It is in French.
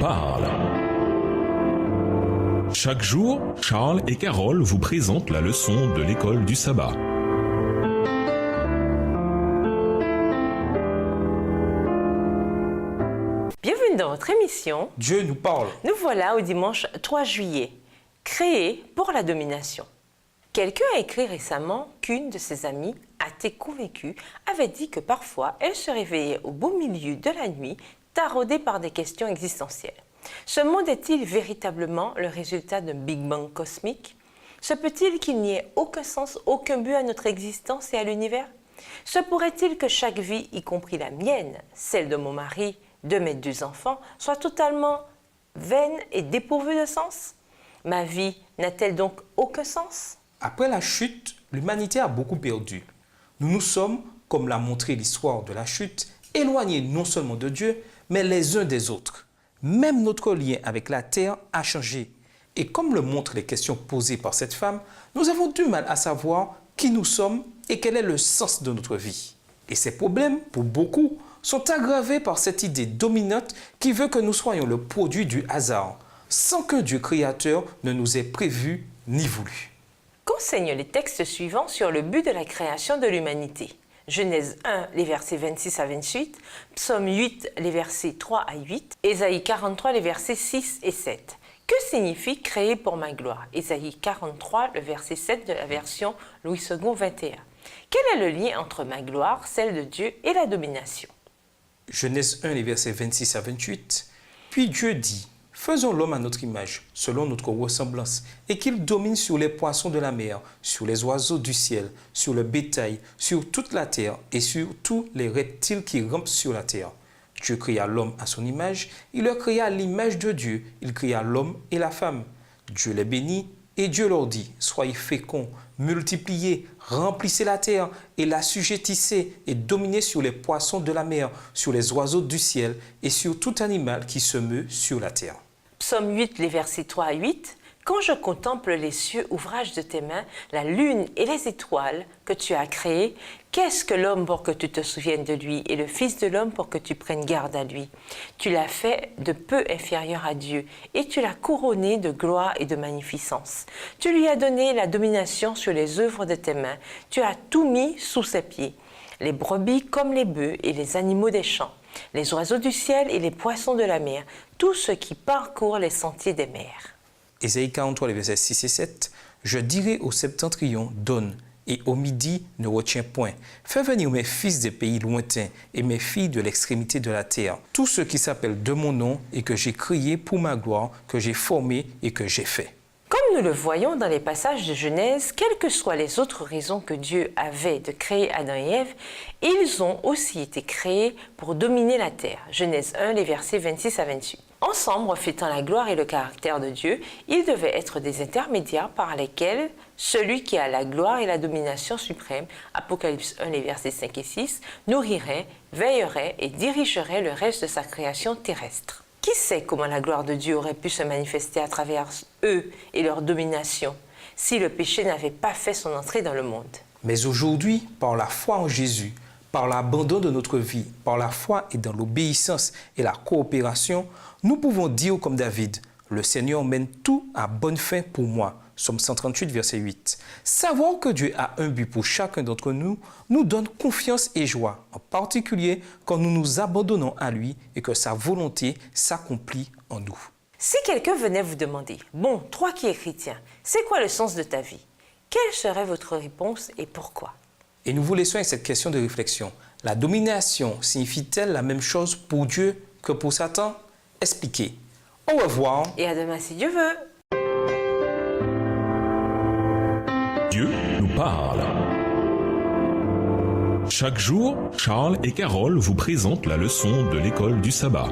parle. Chaque jour, Charles et Carole vous présentent la leçon de l'école du sabbat. Bienvenue dans votre émission Dieu nous parle. Nous voilà au dimanche 3 juillet, créé pour la domination. Quelqu'un a écrit récemment qu'une de ses amies, athée convaincue, avait dit que parfois elle se réveillait au beau milieu de la nuit, taraudée par des questions existentielles. Ce monde est-il véritablement le résultat d'un Big Bang cosmique? Se peut-il qu'il n'y ait aucun sens, aucun but à notre existence et à l'univers? Se pourrait-il que chaque vie, y compris la mienne, celle de mon mari, de mes 2 enfants, soit totalement vaine et dépourvue de sens? Ma vie n'a-t-elle donc aucun sens? Après la chute, l'humanité a beaucoup perdu. Nous nous sommes, comme l'a montré l'histoire de la chute, éloignés non seulement de Dieu, mais les uns des autres. Même notre lien avec la terre a changé. Et comme le montrent les questions posées par cette femme, nous avons du mal à savoir qui nous sommes et quel est le sens de notre vie. Et ces problèmes, pour beaucoup, sont aggravés par cette idée dominante qui veut que nous soyons le produit du hasard, sans que Dieu créateur ne nous ait prévu ni voulu. Qu'enseignent les textes suivants sur le but de la création de l'humanité? Genèse 1, les versets 26 à 28, Psaume 8, les versets 3 à 8, Ésaïe 43, les versets 6 et 7. Que signifie « créer pour ma gloire » Ésaïe 43, le verset 7 de la version Louis II 21. Quel est le lien entre ma gloire, celle de Dieu, et la domination? Genèse 1, les versets 26 à 28. Puis Dieu dit, « Faisons l'homme à notre image, selon notre ressemblance, et qu'il domine sur les poissons de la mer, sur les oiseaux du ciel, sur le bétail, sur toute la terre, et sur tous les reptiles qui rampent sur la terre. » Dieu créa l'homme à son image, il le créa à l'image de Dieu, il créa l'homme et la femme. Dieu les bénit, et Dieu leur dit, « Soyez féconds, multipliez, remplissez la terre, et l'assujettissez, et dominez sur les poissons de la mer, sur les oiseaux du ciel, et sur tout animal qui se meut sur la terre. » Psaume 8, les versets 3 à 8. Quand je contemple les cieux, ouvrage de tes mains, la lune et les étoiles que tu as créées, qu'est-ce que l'homme pour que tu te souviennes de lui et le Fils de l'homme pour que tu prennes garde à lui? Tu l'as fait de peu inférieur à Dieu et tu l'as couronné de gloire et de magnificence. Tu lui as donné la domination sur les œuvres de tes mains. Tu as tout mis sous ses pieds, les brebis comme les bœufs et les animaux des champs, les oiseaux du ciel et les poissons de la mer, tout ce qui parcourt les sentiers des mers. Ésaïe 43, les versets 6 et 7. « Je dirai au septentrion, donne, et au midi, ne retiens point. Fais venir mes fils des pays lointains et mes filles de l'extrémité de la terre, tous ceux qui s'appellent de mon nom et que j'ai créé pour ma gloire, que j'ai formé et que j'ai fait. » Comme nous le voyons dans les passages de Genèse, quelles que soient les autres raisons que Dieu avait de créer Adam et Ève, ils ont aussi été créés pour dominer la terre. Genèse 1, les versets 26 à 28. Ensemble, reflétant la gloire et le caractère de Dieu, ils devaient être des intermédiaires par lesquels celui qui a la gloire et la domination suprême, Apocalypse 1, les versets 5 et 6, nourrirait, veillerait et dirigerait le reste de sa création terrestre. Qui sait comment la gloire de Dieu aurait pu se manifester à travers eux et leur domination si le péché n'avait pas fait son entrée dans le monde? Mais aujourd'hui, par la foi en Jésus, par l'abandon de notre vie, par la foi et dans l'obéissance et la coopération, nous pouvons dire comme David, « Le Seigneur mène tout à bonne fin pour moi ». Psaume 138, verset 8. Savoir que Dieu a un but pour chacun d'entre nous nous donne confiance et joie, en particulier quand nous nous abandonnons à lui et que sa volonté s'accomplit en nous. Si quelqu'un venait vous demander, « Bon, toi qui es chrétien, c'est quoi le sens de ta vie ?» Quelle serait votre réponse et pourquoi? Et nous vous laissons avec cette question de réflexion. La domination signifie-t-elle la même chose pour Dieu que pour Satan? Expliquez. Au revoir. Et à demain si Dieu veut. Dieu nous parle. Chaque jour, Charles et Carole vous présentent la leçon de l'école du sabbat.